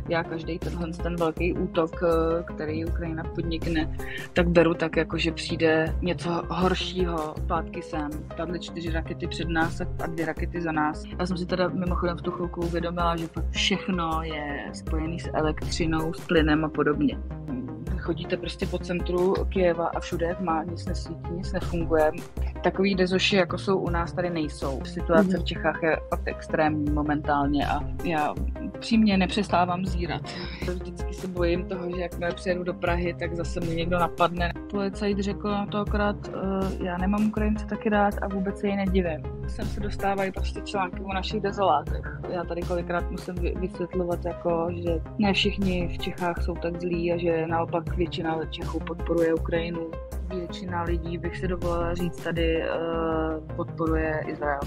Já každý ten velký útok, který Ukrajina podnikne, tak beru tak, jako že přijde něco horšího zpátky sem. Padly 4 rakety před nás a 2 rakety za nás. Já jsem si teda mimochodem v tu chvilku uvědomila, že fakt všechno je spojené s elektřinou, s plynem a podobně. Chodíte prostě po centru Kyjeva a všude jak má, nic nesvítí, nic nefunguje. Takový dezoši, jako jsou u nás, tady nejsou. Situace v Čechách je fakt extrémní momentálně a já přímě nepřestávám zírat. Vždycky se bojím toho, že jakmile přijedu do Prahy, tak zase mě někdo napadne. Policajt řekl na to akorát, já nemám Ukrajince taky rád a vůbec se jej nedivím. Sem se dostávají prostě články o našich dezolátech. Já tady kolikrát musím vysvětlovat, jako, že ne všichni v Čechách jsou tak zlí a že naopak většina Čechů podporuje Ukrajinu. Většina lidí, bych si dovolila říct, tady podporuje Izrael.